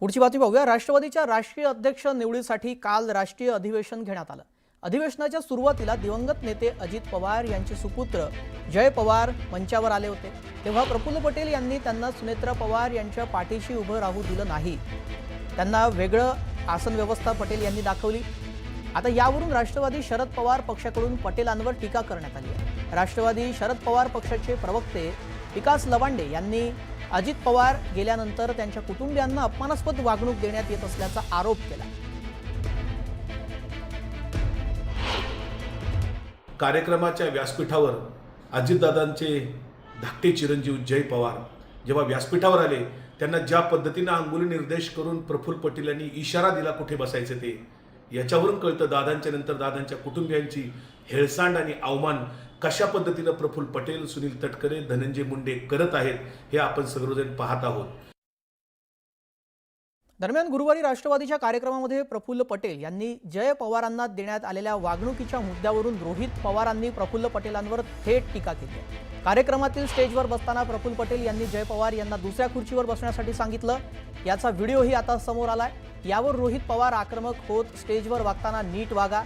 पुढची बातमी पाहूया। राष्ट्रवादीच्या राष्ट्रीय अध्यक्ष निवडीसाठी काल राष्ट्रीय अधिवेशन घेण्यात आलं। अधिवेशनाच्या सुरुवातीला दिवंगत नेते अजित पवार यांचे सुपुत्र जय पवार मंचावर आले होते। तेव्हा प्रफुल्ल पटेल यांनी त्यांना सुनेत्रा पवार यांच्या पाठीशी उभं राहू दिलं नाही। त्यांना वेगळं आसन व्यवस्था पटेल यांनी दाखवली। आता यावरून राष्ट्रवादी शरद पवार पक्षाकडून पटेलांवर टीका करण्यात आली आहे। राष्ट्रवादी शरद पवार पक्षाचे प्रवक्ते विकास लवांडे यांनी अजित पवार गेल्यानंतर त्यांच्या कुटुंबियांना अपमानास्पद वागणूक देण्यात येत असल्याचा आरोप केला। कार्यक्रमाच्या व्यासपीठावर अजितदादांचे धाकटे चिरंजीव जय पवार जेव्हा व्यासपीठावर आले, त्यांना ज्या पद्धतीने अंगुली निर्देश करून प्रफुल्ल पटेल यांनी इशारा दिला कुठे बसायचे ते, याच्यावरून कळतं दादांच्या नंतर दादांच्या कुटुंबियांची हेळसांड आणि अवमान कशा पद्धतीने प्रफुल्ल पटेल, सुनील तटकरे, धनंजय मुंडे करत आहेत हे आपण सर्वजण पाहत आहोत। दरम्यान गुरुवारी राष्ट्रवादीच्या कार्यक्रमामध्ये प्रफुल्ल पटेल यांनी जय पवारांना देण्यात आलेल्या वागणुकीच्या मुद्द्यावरून रोहित पवारांनी प्रफुल्ल पटेलांवर थेट टीका केली। कार्यक्रमातील स्टेजवर बसताना प्रफुल्ल पटेल यांनी जय पवार यांना दुसऱ्या खुर्चीवर बसण्यासाठी सांगितलं। याचा व्हिडिओही आता समोर आलाय। यावर रोहित पवार आक्रमक होत स्टेजवर वागताना नीट वागा,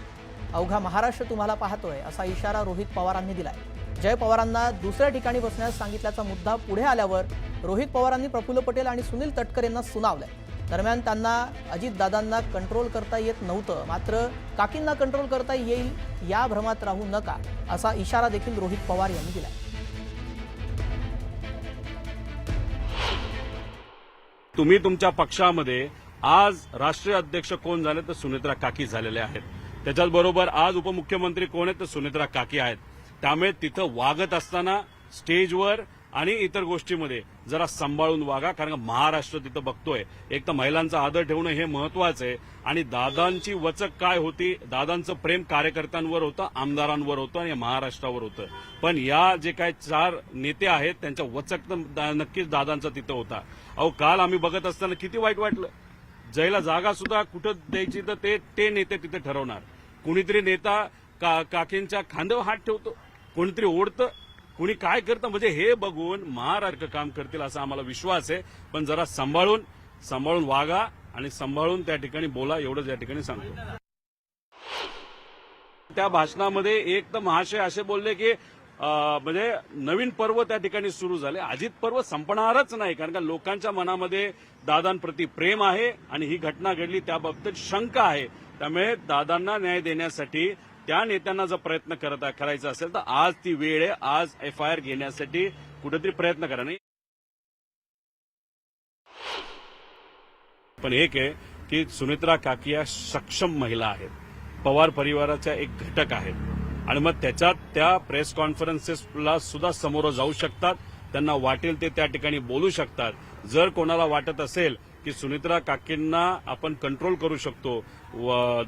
अवघा महाराष्ट्र तुम्हाला पाहतोय असा इशारा रोहित पवारांनी दिलाय। जय पवारांना दुसऱ्या ठिकाणी बसण्यास सांगितल्याचा मुद्दा पुढे आल्यावर रोहित पवारांनी प्रफुल्ल पटेल आणि सुनील तटकरेंना सुनावलंय। दरम्यान त्यांना अजितदादांना कंट्रोल करता येत नव्हतं, मात्र काकींना कंट्रोल करता येईल या भ्रमात राहू नका असा इशारा देखील रोहित पवार यांनी दिलाय। तुम्ही तुमच्या पक्षामध्ये आज राष्ट्रीय अध्यक्ष कोण झाले तर सुनेत्रा काकी झालेले आहेत। त्याच्याबरोबर आज उपमुख्यमंत्री कोण आहेत तर सुनेत्रा काकी आहेत। त्यामुळे तिथं वागत असताना स्टेजवर आणि इतर गोष्टीमध्ये जरा सांभाळून वागा, कारण महाराष्ट्र तिथं बघतोय। एक तर महिलांचा आदर ठेवणं हे महत्वाचं आहे आणि दादांची वचक काय होती, दादांचं प्रेम कार्यकर्त्यांवर होतं, आमदारांवर होतं आणि महाराष्ट्रावर होतं। पण या जे काय 4 नेते आहेत त्यांच्या वचक तर नक्कीच दादांचा तिथं होता। अहो काल आम्ही बघत असताना किती वाईट वाटलं। जयला जागा सुद्धा कुठं द्यायची तर ते नेते तिथे ठरवणार। कुणीतरी नेता काकींच्या खांद्यावर हात ठेवतो, कोणीतरी ओढतं, कुणी काय करतं, म्हणजे हे बघून महाराष्ट्र काम करतील असा आम्हाला विश्वास आहे। पण जरा सांभाळून वागा आणि सांभाळून त्या ठिकाणी बोला, एवढंच या ठिकाणी सांगतो। त्या भाषणामध्ये एक तर महाशय असे बोलले की म्हणजे नवीन पर्व त्या ठिकाणी सुरू झाले। अजित पर्व संपणारच नाही, कारण का लोकांच्या मनामध्ये दादांप्रती प्रेम आहे आणि ही घटना घडली त्याबाबतीत शंका आहे। त्यामुळे दादांना न्याय देण्यासाठी त्या नेत्यांना जर प्रयत्न करायचा असेल तर आज ती वेळ आहे। आज FIR घेण्यासाठी कुठेतरी प्रयत्न करा। नाही पण एक आहे की सुनेत्रा काकी या सक्षम महिला आहेत, पवार परिवाराच्या एक घटक आहेत आणि मग त्याच्यात त्या प्रेस कॉन्फरन्सेसला सुद्धा समोर जाऊ शकतात। त्यांना वाटेल ते त्या ठिकाणी बोलू शकतात। जर कोणाला वाटत असेल की सुनेत्रा काकींना आपण कंट्रोल करू शकतो,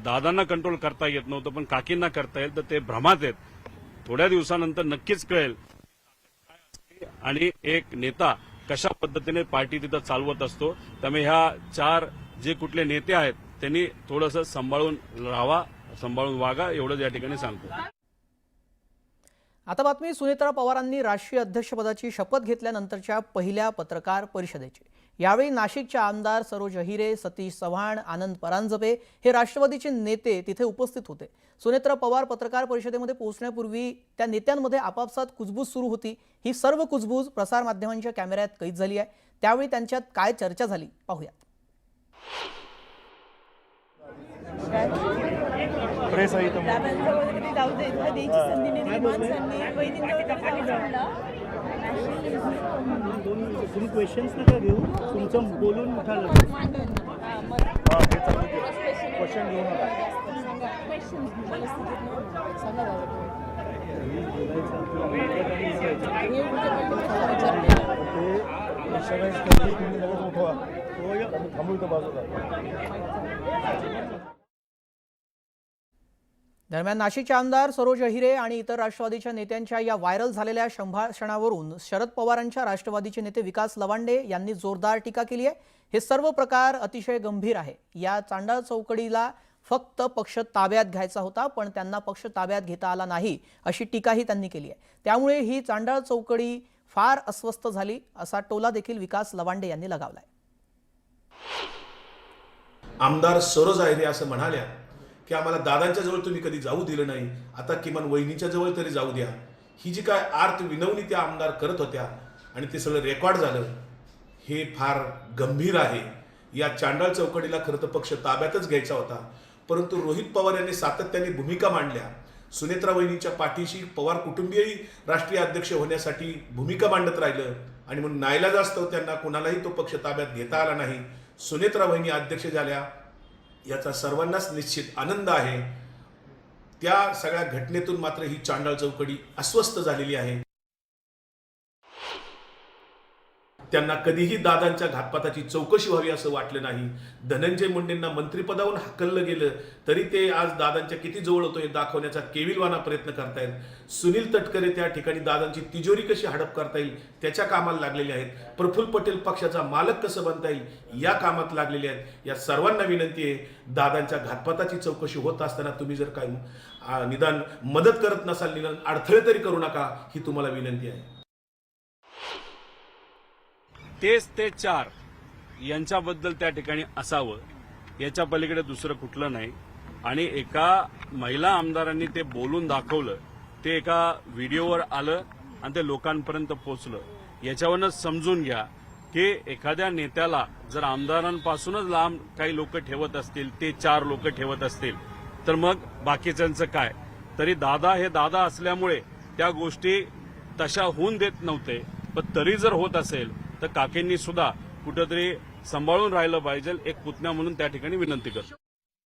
दादांना कंट्रोल करता येत नव्हतं पण काकींना करता येईल, तर ते भ्रमात आहेत। थोड्या दिवसानंतर नक्कीच कळेल आणि एक नेता कशा पद्धतीने पार्टी तिथं चालवत असतो। त्यामुळे ह्या 4 जे कुठले नेते आहेत त्यांनी थोडंसं सांभाळून राहावा, सांभाळून वागा, एवढंच या ठिकाणी सांगतो। आता बातमी सुनेत्रा पवारांनी राष्ट्रीय अध्यक्षपदाची शपथ घेतल्यानंतरच्या पहिल्या पत्रकार परिषदेची। यावेळी नाशिकच्या आमदार सरोज अहिरे, सतीश चव्हाण, आनंद परांजपे हे राष्ट्रवादीचे नेते तिथे उपस्थित होते। सुनेत्रा पवार पत्रकार परिषदेमध्ये पोहोचण्यापूर्वी त्या नेत्यांमध्ये आपापसात कुजबूज सुरू होती। ही सर्व कुजबूज प्रसारमाध्यमांच्या कॅमेऱ्यात कैद झाली आहे। त्यावेळी त्यांच्यात काय चर्चा झाली पाहूयात। प्रेस आहे तुम्ही क्वेश्चन्स नका घेऊ, तुमचं बोलून उठालं क्वेश्चन घेऊ नका। तुम्ही लगेच उठवा, तो थांबू तो बाजूला। दरम्यान नाशिकचे आमदार सरोज अहिरे आणि इतर राष्ट्रवादीच्या नेत्यांच्या या व्हायरल झालेल्या संभाषणावरून शरद पवारांच्या राष्ट्रवादीचे नेते विकास लवांडे यांनी जोरदार टीका केली आहे। हे सर्व प्रकार अतिशय गंभीर आहे। या चांडाळ चौकडीला फक्त पक्ष ताब्यात घ्यायचा होता, पण त्यांना पक्ष ताब्यात घेता आला नाही अशी टीकाही त्यांनी केली आहे। त्यामुळे ही चांडाळ चौकडी फार अस्वस्थ झाली असा टोला देखील विकास लवांडे यांनी लगावलाय। आमदार सरोज आहिरे असं म्हणाल्या की आम्हाला दादांच्या जवळ तुम्ही कधी जाऊ दिलं नाही, आता किमान वहिनीच्या जवळ तरी जाऊ द्या. ही जी काय आर्त विनवणी त्या आमदार करत होत्या आणि ते सगळं रेकॉर्ड झालं, हे फार गंभीर आहे. या चांडाळ चौकडीला खरं तर पक्ष ताब्यातच घ्यायचा होता, परंतु रोहित पवार यांनी सातत्याने भूमिका मांडल्या. सुनेत्रा वहिनीच्या पाठीशी पवार कुटुंबीयही राष्ट्रीय अध्यक्ष होण्यासाठी भूमिका मांडत राहिलं आणि म्हणून नाईलाजास्तव त्यांना कुणालाही तो पक्ष ताब्यात घेता आला नाही. सुनेत्रा वहिनी अध्यक्ष झाल्या याचा सर्वांनाच निश्चित आनंद आहे. त्या सगळ्या घटनेतून मात्र ही चांडाळ चौकडी अस्वस्थ झालेली आहे. त्यांना कधीही दादांच्या घातपाताची चौकशी व्हावी असं वाटलं नाही. धनंजय मुंडेंना मंत्रिपदावरून हकललं गेलं तरी ते आज दादांच्या किती जवळ होतो हे दाखवण्याचा केविलवाना प्रयत्न करतायत. सुनील तटकरे त्या ठिकाणी दादांची तिजोरी कशी हडप करता येईल त्याच्या कामाला लागलेले आहेत. प्रफुल्ल पटेल पक्षाचा मालक कसं बनता येईल या कामात लागलेले आहेत. या सर्वांना विनंती आहे, दादांच्या घातपाताची चौकशी होत असताना तुम्ही जर काही निदान मदत करत नसाल, निदान अडथळे तरी करू नका, ही तुम्हाला विनंती आहे. तेच ते चार यांच्याबद्दल त्या ठिकाणी असावं, याच्या पलीकडे दुसरं कुठलं नाही. आणि एका महिला आमदारांनी ते बोलून दाखवलं, ते एका व्हिडिओवर आलं आणि ते लोकांपर्यंत पोहोचलं. याच्यावरच समजून घ्या की एखाद्या नेत्याला जर आमदारांपासूनच लांब काही लोक ठेवत असतील, ते चार लोक ठेवत असतील, तर मग बाकीच्यांचं काय. तरी दादा हे दादा असल्यामुळे त्या गोष्टी तशा होऊन देत नव्हते, पण तरी जर होत असेल तर काकींनी सुद्धा कुठेतरी सांभाळून राहिलं पाहिजे, एक पुतण्या म्हणून त्या ठिकाणी विनंती करतो.